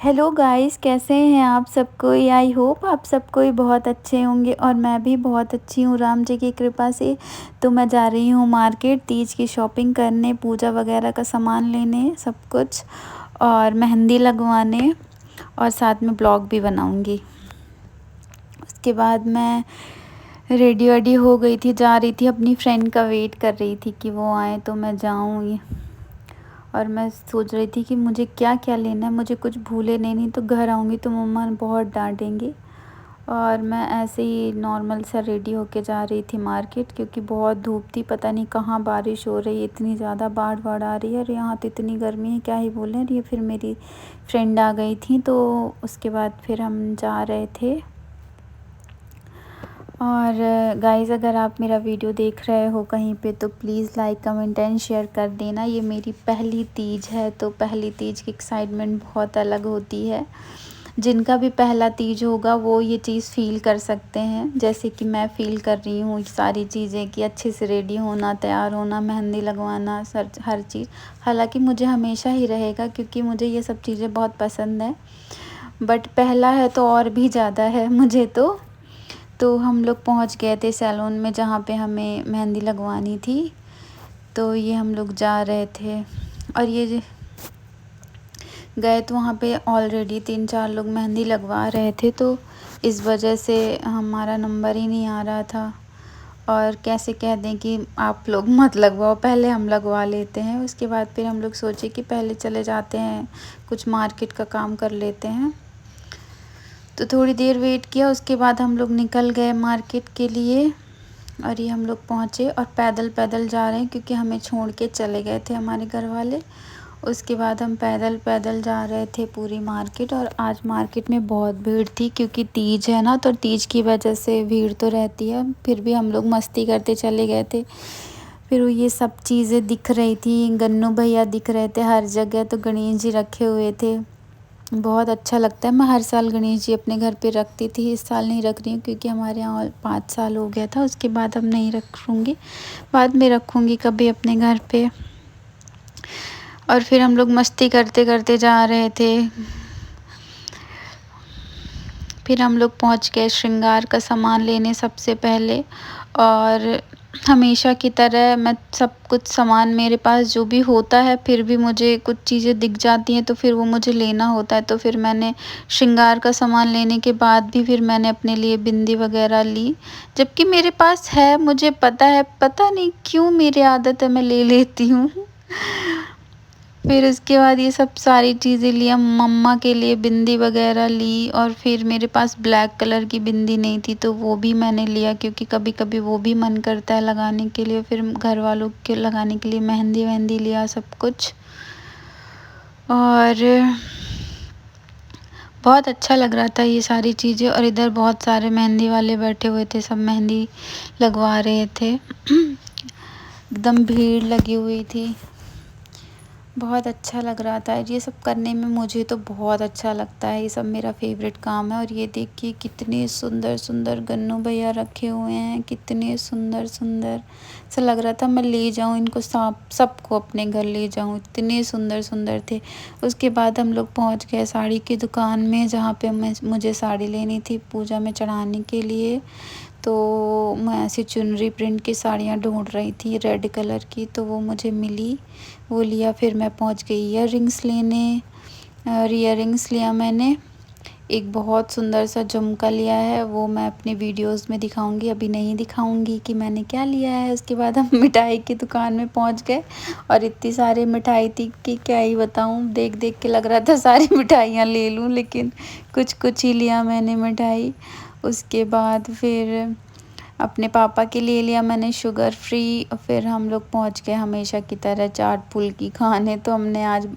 Hello guys, कैसे हैं आप सब कोई। आई होप आप सब कोई बहुत अच्छे होंगे और मैं भी बहुत अच्छी हूँ राम जी की कृपा से। तो मैं जा रही हूँ मार्केट तीज की शॉपिंग करने, पूजा वगैरह का सामान लेने, सब कुछ, और मेहंदी लगवाने, और साथ में ब्लॉग भी बनाऊँगी। उसके बाद मैं रेडी वेडी हो गई थी, जा रही थी, अपनी फ्रेंड का वेट कर रही थी कि वो आए तो मैं जाऊँ। और मैं सोच रही थी कि मुझे क्या क्या लेना है, मुझे कुछ भूले नहीं तो घर आऊँगी तो मम्मा बहुत डांटेंगी। और मैं ऐसे ही नॉर्मल सा रेडी होके जा रही थी मार्केट, क्योंकि बहुत धूप थी, पता नहीं कहाँ बारिश हो रही है, इतनी ज़्यादा बाढ़ आ रही है और यहाँ तो इतनी गर्मी है, क्या ही बोलें। और ये फिर मेरी फ्रेंड आ गई थी तो उसके बाद फिर हम जा रहे थे। और गाइज़, अगर आप मेरा वीडियो देख रहे हो कहीं पे तो please like comment and share कर देना। ये मेरी पहली तीज है तो पहली तीज की एक्साइटमेंट बहुत अलग होती है। जिनका भी पहला तीज होगा वो ये चीज़ फ़ील कर सकते हैं, जैसे कि मैं फ़ील कर रही हूँ सारी चीज़ें, कि अच्छे से रेडी होना, तैयार होना, मेहंदी लगवाना, सर हर चीज़। हालांकि मुझे हमेशा ही रहेगा क्योंकि मुझे ये सब चीज़ें बहुत पसंद है, बट पहला है तो और भी ज़्यादा है मुझे तो हम लोग पहुंच गए थे सैलून में जहाँ पे हमें मेहंदी लगवानी थी। तो ये हम लोग जा रहे थे और ये गए तो वहाँ पे ऑलरेडी 3-4 लोग मेहंदी लगवा रहे थे, तो इस वजह से हमारा नंबर ही नहीं आ रहा था। और कैसे कह दें कि आप लोग मत लगवाओ, पहले हम लगवा लेते हैं। उसके बाद फिर हम लोग सोचे कि पहले चले जाते हैं, कुछ मार्केट का काम कर लेते हैं। तो थोड़ी देर वेट किया, उसके बाद हम लोग निकल गए मार्केट के लिए। और ये हम लोग पहुँचे और पैदल पैदल जा रहे हैं क्योंकि हमें छोड़ के चले गए थे हमारे घर वाले। उसके बाद हम पैदल पैदल जा रहे थे पूरी मार्केट। और आज मार्केट में बहुत भीड़ थी क्योंकि तीज है ना, तो तीज की वजह से भीड़ तो रहती है। फिर भी हम लोग मस्ती करते चले गए थे। फिर ये सब चीज़ें दिख रही थी, गन्नू भैया दिख रहे थे हर जगह, तो गणेश जी रखे हुए थे। बहुत अच्छा लगता है। मैं हर साल गणेश जी अपने घर पे रखती थी, इस साल नहीं रख रही हूँ क्योंकि हमारे यहाँ 5 साल हो गया था। उसके बाद अब नहीं रखूँगी, बाद में रखूँगी कभी अपने घर पे। और फिर हम लोग मस्ती करते करते जा रहे थे। फिर हम लोग पहुँच गए श्रृंगार का सामान लेने सबसे पहले। और हमेशा की तरह मैं सब कुछ सामान मेरे पास जो भी होता है, फिर भी मुझे कुछ चीज़ें दिख जाती हैं तो फिर वो मुझे लेना होता है। तो फिर मैंने श्रृंगार का सामान लेने के बाद भी फिर मैंने अपने लिए बिंदी वगैरह ली, जबकि मेरे पास है, मुझे पता है, पता नहीं क्यों मेरी आदत है, मैं ले लेती हूँ। फिर उसके बाद ये सब सारी चीज़ें लिया, मम्मा के लिए बिंदी वगैरह ली। और फिर मेरे पास ब्लैक कलर की बिंदी नहीं थी तो वो भी मैंने लिया, क्योंकि कभी कभी वो भी मन करता है लगाने के लिए। फिर घर वालों के लगाने के लिए मेहंदी वहंदी लिया, सब कुछ। और बहुत अच्छा लग रहा था ये सारी चीज़ें। और इधर बहुत सारे मेहंदी वाले बैठे हुए थे, सब मेहंदी लगवा रहे थे। एकदम भीड़ लगी हुई थी, बहुत अच्छा लग रहा था। ये सब करने में मुझे तो बहुत अच्छा लगता है, ये सब मेरा फेवरेट काम है। और ये देखिए कितने सुंदर सुंदर गन्नू भैया रखे हुए हैं, कितने सुंदर सुंदर। ऐसा लग रहा था मैं ले जाऊं इनको, सबको अपने घर ले जाऊं, इतने सुंदर सुंदर थे। उसके बाद हम लोग पहुंच गए साड़ी की दुकान में, जहाँ पे मुझे साड़ी लेनी थी पूजा में चढ़ाने के लिए। तो मैं ऐसी चुनरी प्रिंट की साड़ियाँ ढूंढ रही थी रेड कलर की, तो वो मुझे मिली, वो लिया। फिर मैं पहुंच गई ईयर रिंग्स लेने। और ईयर रिंग्स लिया मैंने, एक बहुत सुंदर सा झुमका लिया है, वो मैं अपने वीडियोस में दिखाऊंगी, अभी नहीं दिखाऊंगी कि मैंने क्या लिया है। उसके बाद हम मिठाई की दुकान में पहुंच गए और इतनी सारी मिठाई थी कि क्या ही बताऊं, देख देख के लग रहा था सारी मिठाइयाँ ले लूं, लेकिन कुछ कुछ ही लिया मैंने मिठाई। उसके बाद फिर अपने पापा के लिए लिया मैंने शुगर फ्री। फिर हम लोग पहुंच गए हमेशा की तरह चाट फुल्की खाने। तो हमने आज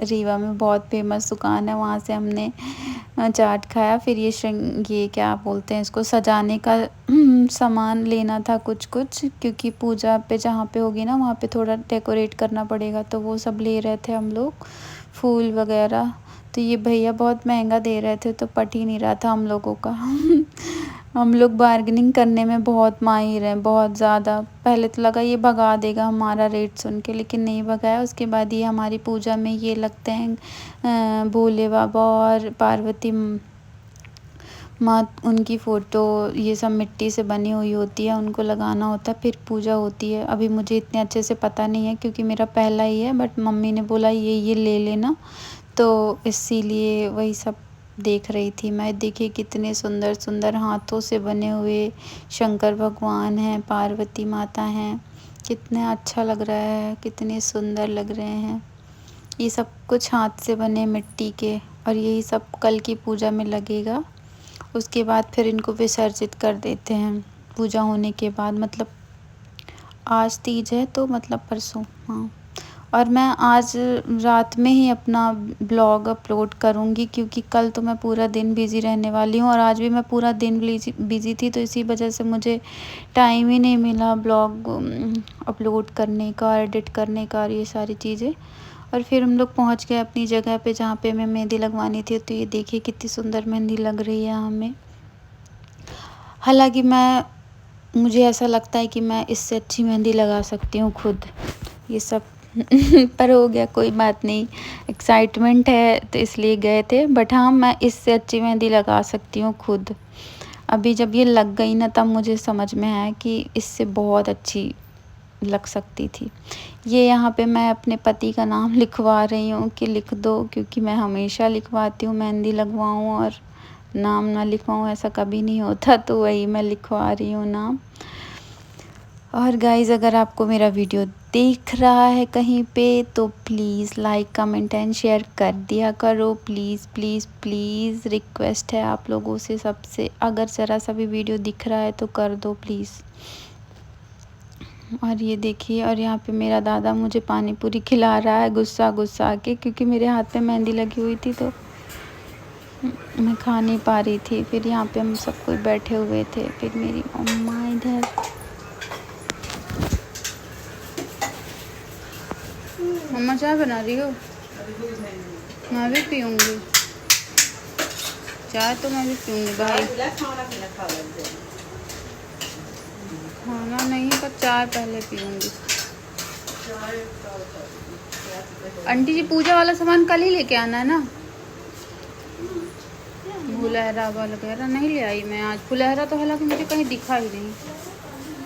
रीवा में बहुत फेमस दुकान है, वहाँ से हमने चाट खाया। फिर ये क्या बोलते हैं इसको, सजाने का सामान लेना था कुछ कुछ, क्योंकि पूजा पे जहाँ पे होगी ना वहाँ पे थोड़ा डेकोरेट करना पड़ेगा, तो वो सब ले रहे थे हम लोग, फूल वगैरह। तो ये भैया बहुत महंगा दे रहे थे तो पट ही नहीं रहा था हम लोगों का। हम लोग बार्गेनिंग करने में बहुत माहिर हैं, बहुत ज़्यादा। पहले तो लगा ये भगा देगा हमारा रेट सुन के, लेकिन नहीं भगाया। उसके बाद ये हमारी पूजा में ये लगते हैं भोले बाबा और पार्वती माँ, उनकी फ़ोटो ये सब मिट्टी से बनी हुई होती है, उनको लगाना होता है, फिर पूजा होती है। अभी मुझे इतने अच्छे से पता नहीं है क्योंकि मेरा पहला ही है, बट मम्मी ने बोला ये ले लेना, तो इसीलिए वही सब देख रही थी मैं। देखिए कितने सुंदर सुंदर हाथों से बने हुए शंकर भगवान हैं, पार्वती माता हैं, कितना अच्छा लग रहा है, कितने सुंदर लग रहे हैं। ये सब कुछ हाथ से बने मिट्टी के, और यही सब कल की पूजा में लगेगा। उसके बाद फिर इनको विसर्जित कर देते हैं पूजा होने के बाद। मतलब आज तीज है तो मतलब परसों, हाँ। और मैं आज रात में ही अपना ब्लॉग अपलोड करूँगी क्योंकि कल तो मैं पूरा दिन बिज़ी रहने वाली हूँ, और आज भी मैं पूरा दिन बिज़ी थी, तो इसी वजह से मुझे टाइम ही नहीं मिला ब्लॉग अपलोड करने का, एडिट करने का, और ये सारी चीज़ें। और फिर हम लोग पहुँच गए अपनी जगह पे जहाँ पे मैं मेहंदी लगवानी थी। तो ये देखिए कितनी सुंदर मेहंदी लग रही है हमें। हालांकि मुझे ऐसा लगता है कि मैं इससे अच्छी मेहंदी लगा सकती हूँ खुद, ये सब पर हो गया, कोई बात नहीं, एक्साइटमेंट है तो इसलिए गए थे। बट हाँ, मैं इससे अच्छी मेहंदी लगा सकती हूँ खुद। अभी जब ये लग गई ना, तब मुझे समझ में आया कि इससे बहुत अच्छी लग सकती थी। ये यहाँ पे मैं अपने पति का नाम लिखवा रही हूँ कि लिख दो, क्योंकि मैं हमेशा लिखवाती हूँ, मेहंदी लगवाऊँ और नाम ना लिखवाऊँ ऐसा कभी नहीं होता, तो वही मैं लिखवा रही हूँ नाम। और गाइज़, अगर आपको मेरा वीडियो देख रहा है कहीं पे तो please like comment and share कर दिया करो, प्लीज़ प्लीज़ प्लीज़, रिक्वेस्ट है आप लोगों से सबसे। अगर ज़रा सा भी वीडियो दिख रहा है तो कर दो प्लीज़। और ये देखिए, और यहाँ पे मेरा दादा मुझे पानी पूरी खिला रहा है गुस्सा गुस्सा के, क्योंकि मेरे हाथ पे मेहंदी लगी हुई थी तो मैं खा नहीं पा रही थी। फिर यहाँ पे हम सब कोई बैठे हुए थे, फिर मेरी मम्मा इधर। मम्मा चाय बना रही हो? मैं भी पीऊँगी चाय, तो मैं भी पीऊँगी भाई। खाना नहीं, पर चाय पहले पीऊँगी। आंटी जी, पूजा वाला सामान कल ही लेके आना है ना? फुलहरा वगैरह नहीं ले आई मैं आज। फुलहरा तो हालांकि मुझे कहीं दिखा ही नहीं।